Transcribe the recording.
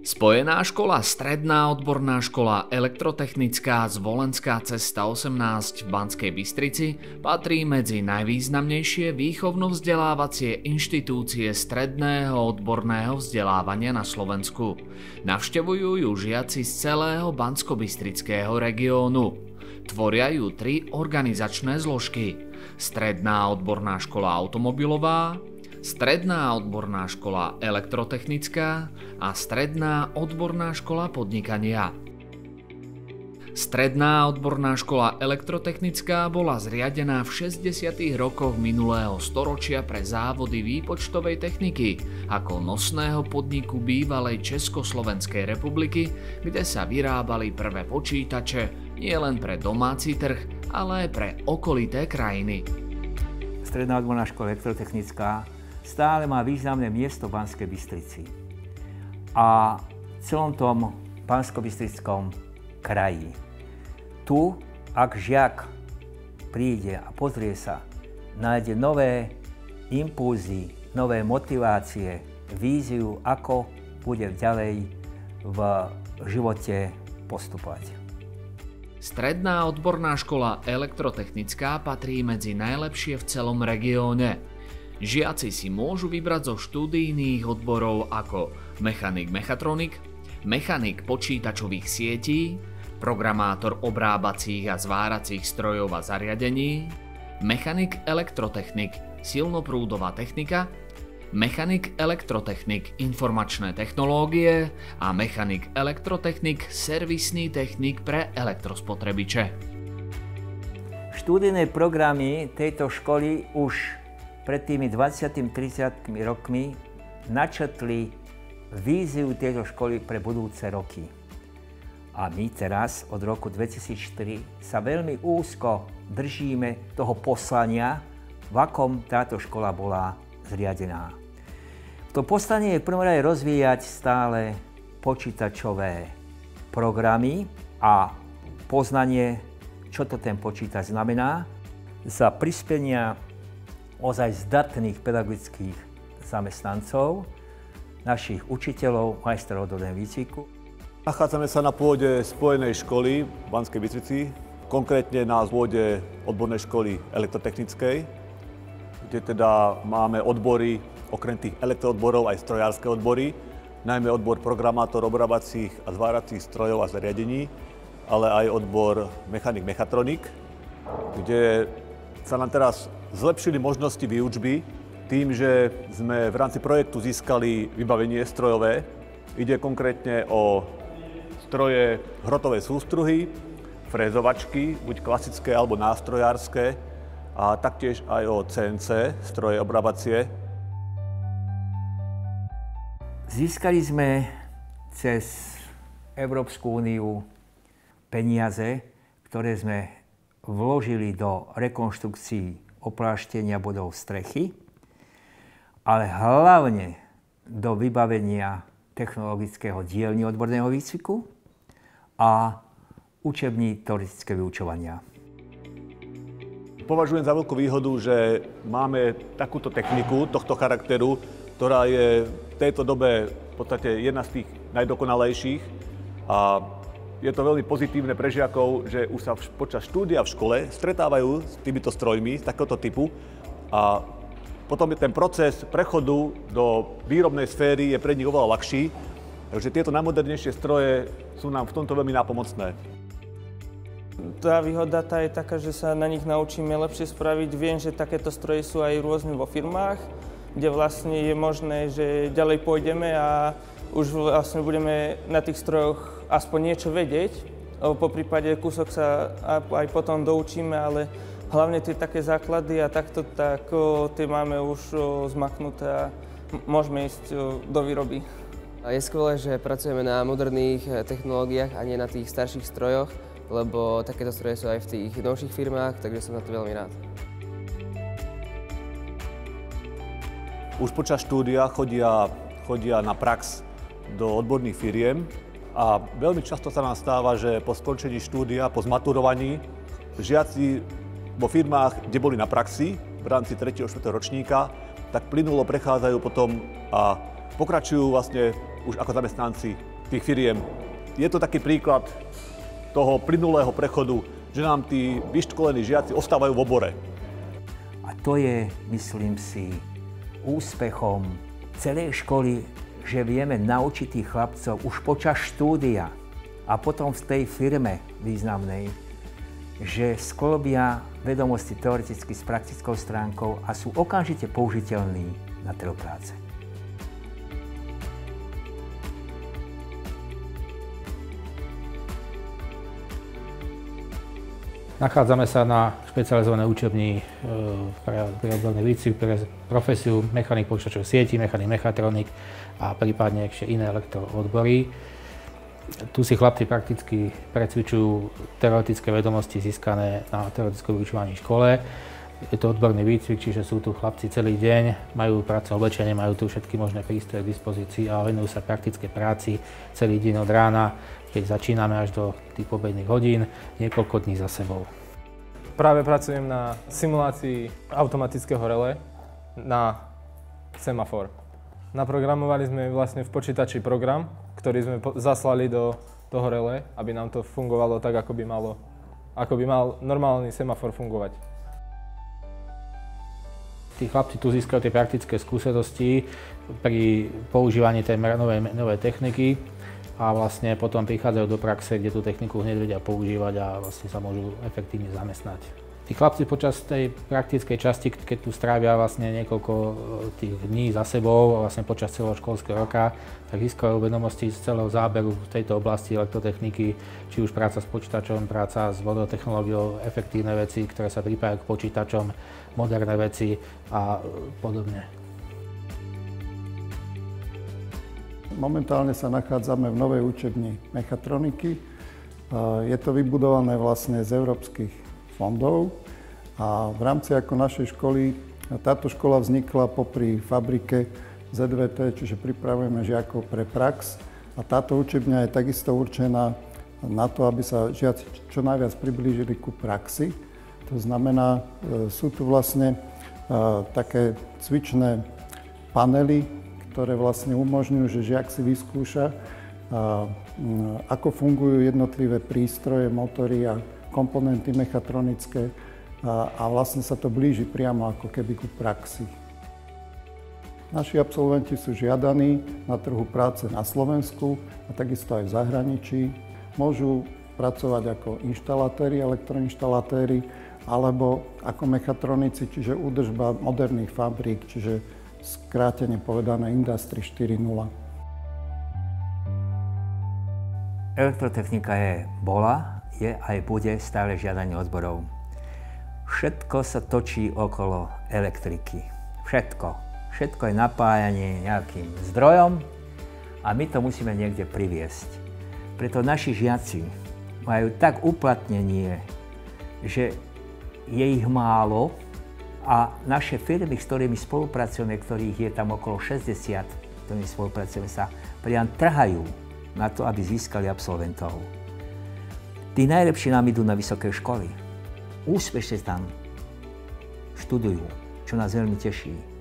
Spojená škola, Stredná odborná škola elektrotechnická Zvolenská cesta 18 v Banskej Bystrici patrí medzi najvýznamnejšie výchovno-vzdelávacie inštitúcie stredného odborného vzdelávania na Slovensku. Navštevujú ju žiaci z celého banskobystrického regiónu. Tvoria ju 3 organizačné zložky: Stredná odborná škola automobilová, Stredná odborná škola elektrotechnická a Stredná odborná škola podnikania. Stredná odborná škola elektrotechnická bola zriadená v 60. rokoch minulého storočia pre závody výpočtovej techniky ako nosného podniku bývalej Československej republiky, kde sa vyrábali prvé počítače nielen pre domáci trh, ale aj pre okolité krajiny. Stredná odborná škola elektrotechnická stále má významné miesto v Banskej Bystrici a v celom tom banskobystrickom kraji. Tu, ak žiak príde a pozrie sa, nájde nové impulzy, nové motivácie, víziu, ako bude ďalej v živote postupovať. Stredná odborná škola elektrotechnická patrí medzi najlepšie v celom regióne. Žiaci si môžu vybrať zo študijných odborov ako mechanik-mechatronik, mechanik počítačových sietí, programátor obrábacích a zváracích strojov a zariadení, mechanik elektrotechnik silnoprúdová technika, mechanik elektrotechnik informačné technológie a mechanik elektrotechnik servisný technik pre elektrospotrebiče. Študijné programy tejto školy už pred tými 20-30 rokmi načrtli víziu tejto školy pre budúce roky. A my teraz od roku 2004 sa veľmi úzko držíme toho poslania, v akom táto škola bola zriadená. To poslanie je v prvom rade rozvíjať stále počítačové programy a poznanie, čo to ten počítač znamená, za prispenia ozaj zdatných pedagogických zamestnancov, našich učiteľov, majstrov odborného výcviku. Nachádzame sa na pôde Spojenej školy v Banskej Bystrici, konkrétne na pôde odbornej školy elektrotechnickej, kde teda máme odbory, okrem tých elektroodborov aj strojárske odbory, najmä odbor programátor obrábacích a zváracích strojov a zariadení, ale aj odbor mechanik-mechatronik, kde sa nám teraz zlepšili možnosti výučby tým, že sme v rámci projektu získali vybavenie strojové. Ide konkrétne o stroje hrotové sústruhy, frézovačky, buď klasické alebo nástrojárske, a taktiež aj o CNC, stroje obrábacie. Získali sme cez Európsku úniu peniaze, ktoré sme vložili do rekonštrukcií opláštenia bodov strechy, ale hlavne do vybavenia technologického dielne odborného výcviku a učební teoretické vyučovania. Považujem za veľkú výhodu, že máme takúto techniku tohto charakteru, ktorá je v tejto dobe v podstate jedna z tých najdokonalejších, a je to veľmi pozitívne pre žiakov, že už sa počas štúdia v škole stretávajú s týmito strojmi z takéhoto typu, a potom je ten proces prechodu do výrobnej sféry je pre nich oveľa ľahší, takže tieto najmodernejšie stroje sú nám v tomto veľmi nápomocné. Tá výhoda je taká, že sa na nich naučíme lepšie spraviť. Viem, že takéto stroje sú aj rôzne vo firmách, kde vlastne je možné, že ďalej pôjdeme a už vlastne budeme na tých strojoch aspoň niečo vedieť. Po prípade kúsok sa aj potom doučíme, ale hlavne tie také základy a takto, tak tie máme už zmaknuté a môžeme ísť do výroby. Je skvelé, že pracujeme na moderných technológiách a nie na tých starších strojoch, lebo takéto stroje sú aj v tých novších firmách, takže som na to veľmi rád. Už počas štúdia chodia na prax do odborných firiem a veľmi často sa nám stáva, že po skončení štúdia, po zmaturovaní, žiaci vo firmách, kde boli na praxi v rámci 3. a 4. ročníka, tak plynulo prechádzajú potom a pokračujú vlastne už ako zamestnanci tých firiem. Je to taký príklad toho plynulého prechodu, že nám tí vyškolení žiaci ostávajú v obore. A to je, myslím si, úspechom celej školy, že vieme naučiť tých chlapcov už počas štúdia a potom v tej firme významnej, že sklobia vedomosti teoreticky s praktickou stránkou a sú okamžite použiteľní na trhu práce. Nachádzame sa na špecializovanej učebni pre odborný výcvik pre profesiu mechanik počítačových sietí, mechanik mechatronik a prípadne ešte iné elektroodbory. Tu si chlapci prakticky precvičujú teoretické vedomosti získané na teoretickom vyučovaní v škole. Je to odborný výcvik, čiže sú tu chlapci celý deň, majú pracovné oblečenie, majú tu všetky možné prístroje k dispozícii a venujú sa praktickej práci celý deň od rána, keď začíname až do tých pobedných hodín, niekoľko dní za sebou. Práve pracujem na simulácii automatického relé na semafor. Naprogramovali sme vlastne v počítači program, ktorý sme zaslali do toho relé, aby nám to fungovalo tak, ako by mal normálny semafor fungovať. Tí chlapci tu získajú tie praktické skúsenosti pri používaní tej novej techniky a vlastne potom prichádzajú do praxe, kde tú techniku hneď vedia používať a vlastne sa môžu efektívne zamestnať. Tí chlapci počas tej praktickej časti, keď tu strávia vlastne niekoľko tých dní za sebou, vlastne počas celého školského roka, tak získajú vedomosti z celého záberu v tejto oblasti elektrotechniky, či už práca s počítačom, práca s vodotechnológiou, efektívne veci, ktoré sa pripájajú k počítačom, moderné veci a podobne. Momentálne sa nachádzame v novej učebni mechatroniky. Je to vybudované vlastne z európskych fondov a v rámci ako našej školy, táto škola vznikla popri fabrike ZVT, čiže pripravujeme žiakov pre prax a táto učebňa je takisto určená na to, aby sa žiaci čo najviac priblížili ku praxi. To znamená, sú tu vlastne také cvičné panely, ktoré vlastne umožňujú, že žiak si vyskúša, ako fungujú jednotlivé prístroje, motory a komponenty mechatronické a vlastne sa to blíži priamo ako keby ku praxi. Naši absolventi sú žiadaní na trhu práce na Slovensku a takisto aj v zahraničí. Môžu pracovať ako inštalatéri, elektroinštalatéri alebo ako mechatronici, čiže údržba moderných fabrík, čiže skrátene povedané Industry 4.0. Elektrotechnika bola, je aj bude stále žiadanie odborov. Všetko sa točí okolo elektriky. Všetko. Všetko je napájanie nejakým zdrojom a my to musíme niekde priviesť. Preto naši žiaci majú tak uplatnenie, že je ich málo a naše firmy, s ktorými spolupracujeme, ktorých je tam okolo 60, s ktorými spolupracujeme, sa priam trhajú na to, aby získali absolventov. Tí najlepší nám idú na vysoké školy. Úspešne tam študujú, čo nás veľmi teší.